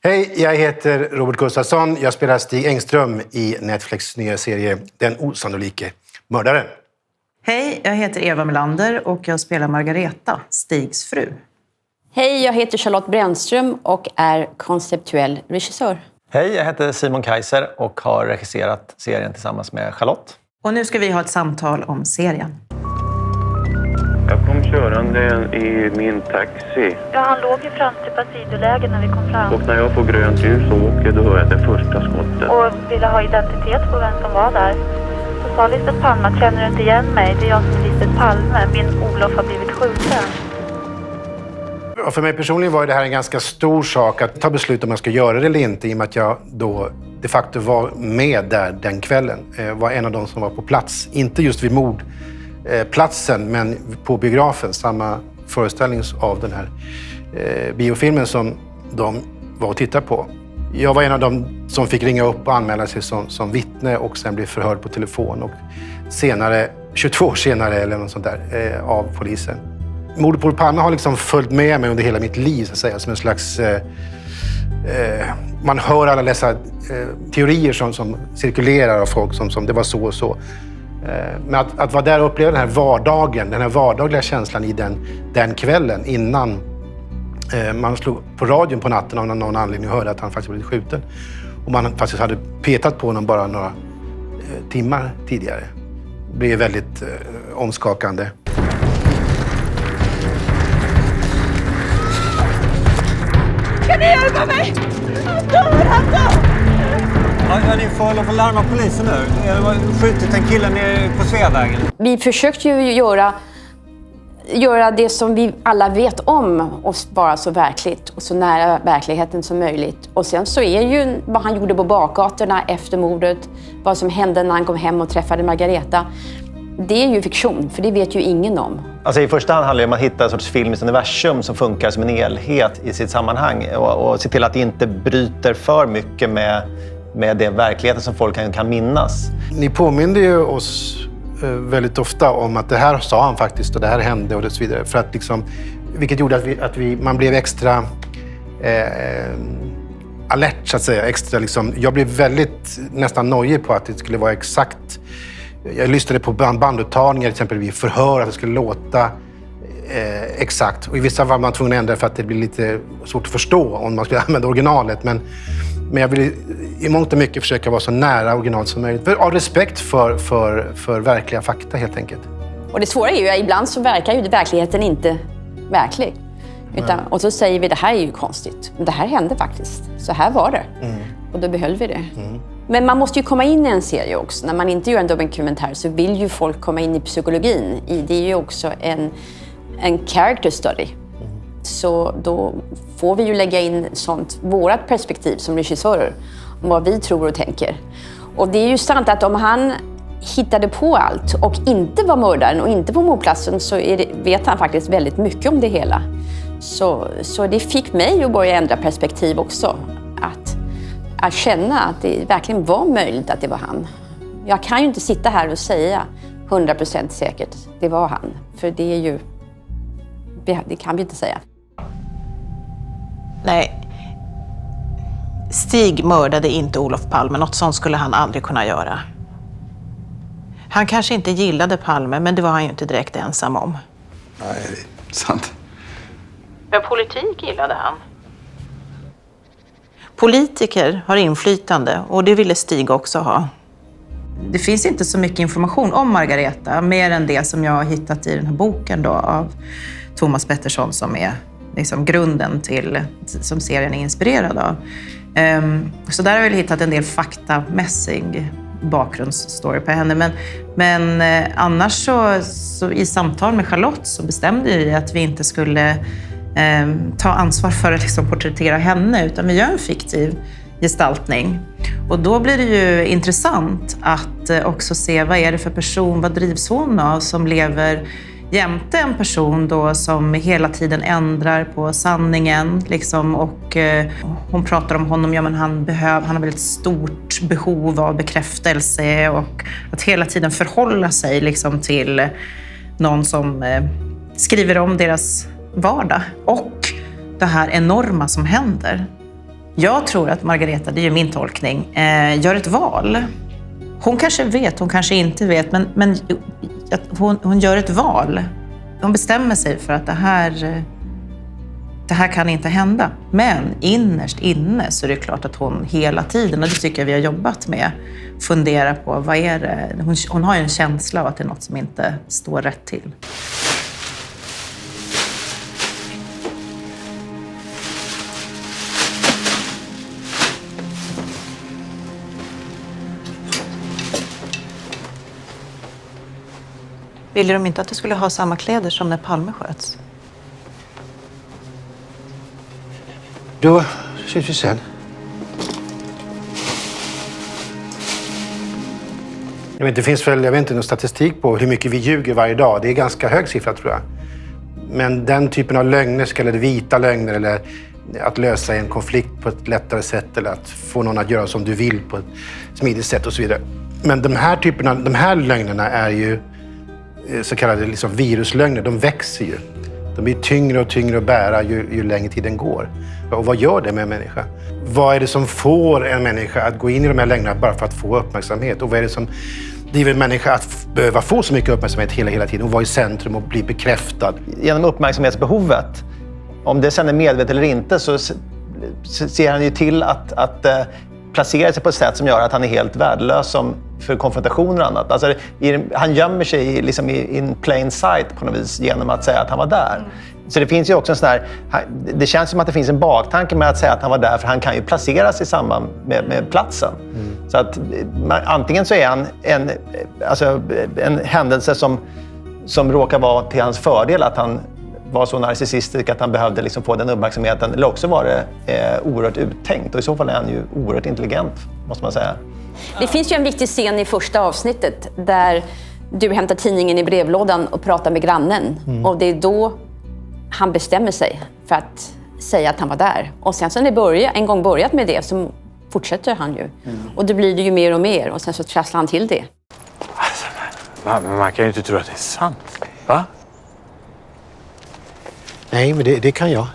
Hej, jag heter Robert Gustafsson. Jag spelar Stig Engström i Netflix nya serie Den osannolike mördaren. Hej, jag heter Eva Melander och jag spelar Margareta, Stigs fru. Hej, jag heter Charlotte Brännström och är konceptuell regissör. Hej, jag heter Simon Kaiser och har regisserat serien tillsammans med Charlotte. Och nu ska vi ha ett samtal om serien. Jag kom körande i min taxi. Ja, han låg ju fram till sidoläge när vi kom fram. Och när jag får grönt ljus och åker, då hör jag det första skottet. Och ville ha identitet på vem som var där. Så sa Lisbeth Palme att känner du inte igen mig? Det är jag som är Lisbeth Palme. Min Olof har blivit skjuten. Och för mig personligen var det här en ganska stor sak att ta beslut om man ska göra det eller inte, i och med att jag då de facto var med där den kvällen. Var en av de som var på plats. Inte just vid mordplatsen, men på biografen. Samma föreställning av den här biofilmen som de var och tittade på. Jag var en av dem som fick ringa upp och anmäla sig som vittne och sen blev förhörd på telefon. Och senare, 22 år senare eller något sånt där, av polisen. Mordet på Olof Palme har liksom följt med mig under hela mitt liv, så att säga, som en slags... man hör alla dessa teorier som cirkulerar av folk som det var så och så. Men att vara där och uppleva den här vardagen, den här vardagliga känslan i den kvällen innan man slog på radion på natten av någon anledning och hörde att han faktiskt blivit skjuten. Och man faktiskt hade petat på honom bara några timmar tidigare. Det blev väldigt omskakande. Kan ni hjälpa mig? Han dör! Ja, ni får lov att larma polisen nu. Jag har skjutit en kille nere på Sveavägen. Vi försökte ju göra det som vi alla vet om och vara så verkligt och så nära verkligheten som möjligt. Och sen så är ju vad han gjorde på bakgatorna efter mordet, vad som hände när han kom hem och träffade Margareta. Det är ju fiktion, för det vet ju ingen om. Alltså i första hand handlar det om att hitta en sorts filmiskt universum som funkar som en helhet i sitt sammanhang och se till att det inte bryter för mycket med det verkligheten som folk kan minnas. Ni påminner ju oss väldigt ofta om att det här sa han faktiskt och det här hände och så vidare. För att liksom, vilket gjorde att man blev extra alert, så att säga. Extra, liksom, jag blev väldigt nästan nojig på att det skulle vara exakt. Jag lyssnade på banduttagningar, till exempel vid förhör, att det skulle låta exakt. Och i vissa fall var man tvungen att ändra för att det blir lite svårt att förstå om man skulle använda originalet. Men jag ville i mångt och mycket försöka vara så nära originalet som möjligt. Av respekt för verkliga fakta, helt enkelt. Och det svåra är ju att ibland så verkar ju verkligheten inte verklig. Och så säger vi, det här är ju konstigt. Men det här hände faktiskt. Så här var det. Och då behöll vi det. Men man måste ju komma in i en serie också. När man inte gör en dokumentär så vill ju folk komma in i psykologin. Det är ju också en character study. Så då får vi ju lägga in sånt, vårat perspektiv som regissörer, om vad vi tror och tänker. Och det är ju sant att om han hittade på allt och inte var mördaren och inte på mordplatsen så vet han faktiskt väldigt mycket om det hela. Så det fick mig att börja ändra perspektiv också. Att känna att det verkligen var möjligt att det var han. Jag kan ju inte sitta här och säga 100% säkert det var han. För det är ju... Det kan vi inte säga. Nej. Stig mördade inte Olof Palme. Något sånt skulle han aldrig kunna göra. Han kanske inte gillade Palme, men det var han ju inte direkt ensam om. Nej, det är sant. Men politik gillade han. Politiker har inflytande och det ville Stig också ha. Det finns inte så mycket information om Margareta, mer än det som jag har hittat i den här boken då, av Thomas Pettersson, som är liksom grunden till, som serien är inspirerad av. Så där har vi hittat en del faktamässig bakgrundsstory på henne. Men annars så i samtal med Charlotte så bestämde vi att vi inte skulle ta ansvar för att liksom porträttera henne, utan vi gör en fiktiv gestaltning. Och då blir det ju intressant att också se vad är det för person, vad drivs hon av, som lever jämte en person då som hela tiden ändrar på sanningen liksom, och hon pratar om honom, ja men han har väldigt stort behov av bekräftelse och att hela tiden förhålla sig liksom till någon som skriver om deras vardag och det här enorma som händer. Jag tror att Margareta, det är ju min tolkning, gör ett val. Hon kanske vet, hon kanske inte vet, men hon gör ett val. Hon bestämmer sig för att det här kan inte hända. Men innerst inne så är det klart att hon hela tiden, och det tycker jag vi har jobbat med, funderar på vad är det. Hon har ju en känsla av att det är något som inte står rätt till. Ville de inte att du skulle ha samma kläder som när Palme sköts? Då ses vi sen. Det finns väl, jag vet inte, någon statistik på hur mycket vi ljuger varje dag. Det är ganska hög siffra, tror jag. Men den typen av lögner, så kallade vita lögner, eller att lösa en konflikt på ett lättare sätt, eller att få någon att göra som du vill på ett smidigt sätt och så vidare. Men de här lögnerna är ju så kallade liksom viruslögner. De växer ju. De blir tyngre och tyngre att bära ju längre tiden går. Och vad gör det med en människa? Vad är det som får en människa att gå in i de här lögnerna bara för att få uppmärksamhet? Och vad är det som driver en människa att behöva få så mycket uppmärksamhet hela tiden och vara i centrum och bli bekräftad? Genom uppmärksamhetsbehovet, om det sen är medvetet eller inte, så ser han ju till att placera sig på ett sätt som gör att han är helt värdelös för konfrontationer och annat. Alltså, han gömmer sig liksom in plain sight på något vis genom att säga att han var där. Så det finns ju också en sån här, det känns som att det finns en baktanke med att säga att han var där, för han kan ju placeras i samband med platsen. Så att antingen så är han en händelse som råkar vara till hans fördel, att han var så narcissistisk att han behövde liksom få den uppmärksamheten, eller också var det oerhört uttänkt, och i så fall är han ju oerhört intelligent, måste man säga. Det finns ju en viktig scen i första avsnittet där du hämtar tidningen i brevlådan och pratar med grannen. Och det är då han bestämmer sig för att säga att han var där. Och sen så när det en gång börjat med det, så fortsätter han ju. Och det blir det ju mer och mer, och sen så trasslar han till det. Alltså, man kan ju inte tro att det är sant, va? Nej, men det kan jag.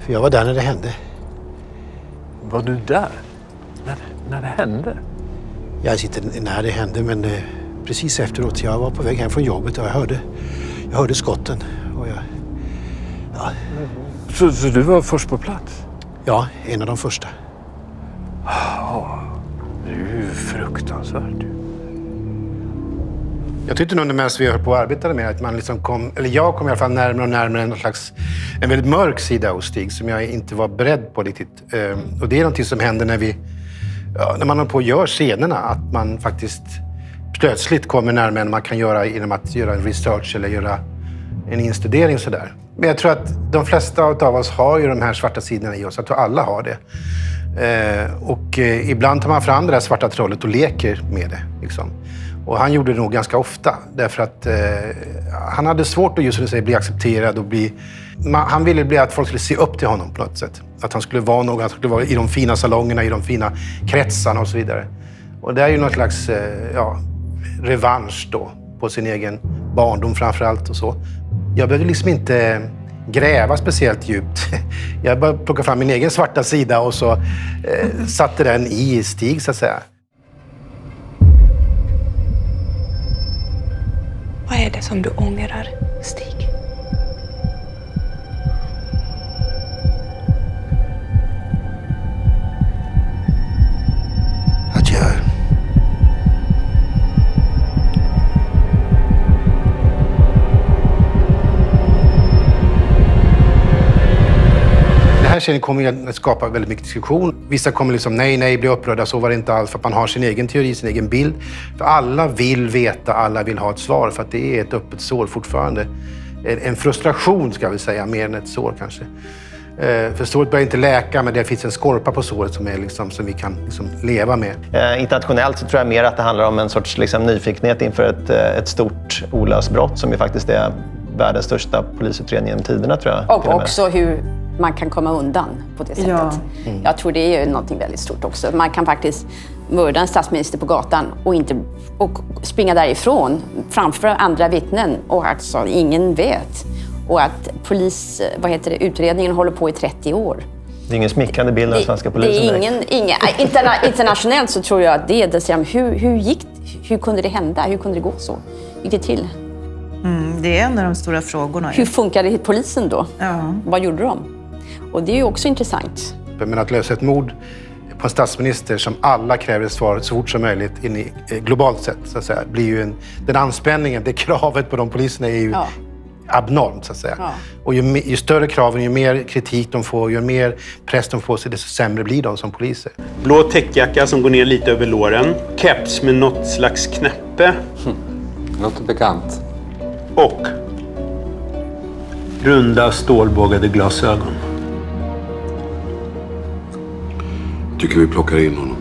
För jag var där när det hände. Var du där? När det hände? Jag sitter när det hände, men precis efteråt. Jag var på väg hem från jobbet och jag hörde skotten. Och ja. Så du var först på plats? Ja, en av de första. Det är ju fruktansvärt. Jag tyckte nog medan vi höll på och arbetade med att man liksom jag kom i alla fall närmare och närmare en väldigt mörk sida hos Stig som jag inte var beredd på riktigt. Och det är någonting som händer när man håller på och gör scenerna, att man faktiskt plötsligt kommer närmare än man kan göra genom att göra en research eller göra en instudering sådär. Men jag tror att de flesta av oss har ju de här svarta sidorna i oss. Jag tror alla har det. Och ibland tar man fram det där svarta trollet och leker med det. Liksom. Och han gjorde det nog ganska ofta. Därför att han hade svårt att just bli accepterad och han ville att folk skulle se upp till honom på något sätt. Att han skulle vara någon, han skulle vara i de fina salongerna, i de fina kretsarna och så vidare. Och det är ju någon slags revansch då på sin egen barndom framförallt och så. Jag behövde liksom inte gräva speciellt djupt. Jag bara plockade fram min egen svarta sida och så satte den i Stig, så att säga. Vad är det som du ångrar, Stig? Att jag... Den här serien kommer ju att skapa väldigt mycket diskussion. Vissa kommer liksom nej, bli upprörda, så var det inte alls, för att man har sin egen teori, sin egen bild. För alla vill veta, alla vill ha ett svar, för att det är ett öppet sår fortfarande. En frustration, ska vi säga, mer än ett sår kanske. För såret börjar inte läka, men det finns en skorpa på såret som, är liksom, som vi kan liksom leva med. Internationellt så tror jag mer att det handlar om en sorts liksom nyfikenhet inför ett stort olöst brott som ju faktiskt är världens största polisutredning genom tiderna, tror jag. Och också hur man kan komma undan på det sättet. Ja. Jag tror det är något väldigt stort också. Man kan faktiskt mörda en statsminister på gatan och springa därifrån framför andra vittnen, och ingen vet. Och att utredningen håller på i 30 år. Det är ingen smickrande bild av den svenska polisen. Internationellt så tror jag att det är det. Hur kunde det hända? Hur kunde det gå så? Gick det till? Det är en av de stora frågorna. Hur funkade polisen då? Ja. Vad gjorde de? Och det är ju också intressant. Men att lösa ett mord på en statsminister som alla kräver svar så fort som möjligt globalt sett, så att säga, blir ju den anspänningen, det kravet på de poliserna är ju abnormt, så att säga. Ja. Och ju större kraven, ju mer kritik de får, ju mer press de får, så desto sämre blir de som poliser. Blå täckjacka som går ner lite över låren. Keps med något slags knäppe. Låter bekant. Och runda stålbågade glasögon. Tycker vi plockar in honom.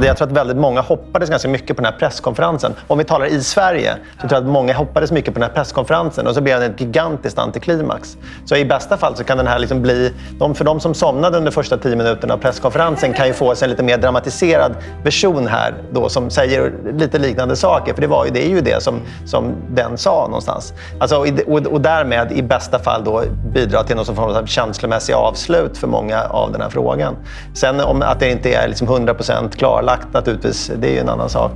Jag tror att väldigt många hoppades ganska mycket på den här presskonferensen. Om vi talar i Sverige så tror jag att många hoppades mycket på den här presskonferensen och så blev det ett gigantiskt antiklimax. Så i bästa fall så kan den här liksom bli... För de som somnade under första 10 minuterna av presskonferensen kan ju få sig en lite mer dramatiserad version här då som säger lite liknande saker. För det är ju det som den sa någonstans. Alltså, och därmed i bästa fall då bidra till någon form av känslomässig avslut för många av den här frågan. Sen om att det inte är liksom 100% klarlagt naturligtvis, det är ju en annan sak.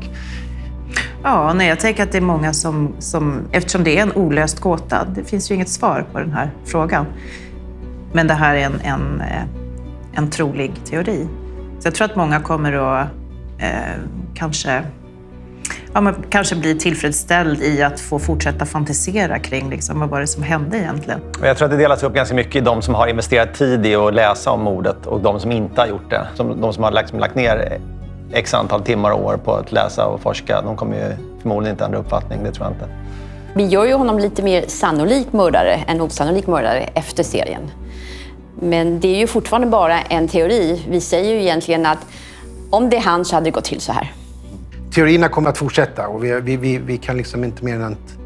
Ja, nej, jag tänker att det är många som eftersom det är en olöst gåta, det finns ju inget svar på den här frågan. Men det här är en trolig teori. Så jag tror att många kommer att kanske bli tillfredsställd i att få fortsätta fantisera kring liksom, vad var det som hände egentligen. Jag tror att det delas upp ganska mycket i de som har investerat tid i att läsa om mordet och de som inte har gjort det. De som har lagt ner x antal timmar och år på att läsa och forska, de kommer ju förmodligen inte ändra uppfattning, det tror jag inte. Vi gör ju honom lite mer sannolik mördare än osannolik mördare efter serien. Men det är ju fortfarande bara en teori. Vi säger ju egentligen att om det är han så hade det gått till så här. Teorierna kommer att fortsätta och vi kan liksom inte mer än att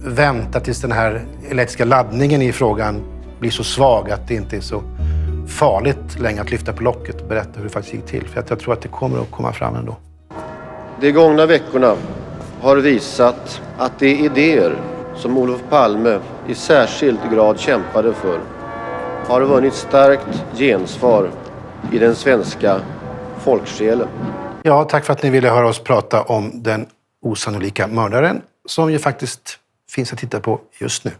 vänta tills den här elektriska laddningen i frågan blir så svag att det inte är så farligt längre att lyfta på locket och berätta hur det faktiskt gick till. För att jag tror att det kommer att komma fram ändå. De gångna veckorna har visat att de idéer som Olof Palme i särskild grad kämpade för har vunnit starkt gensvar i den svenska folksjälen. Ja, tack för att ni ville höra oss prata om den osannolika mördaren som ju faktiskt finns att titta på just nu.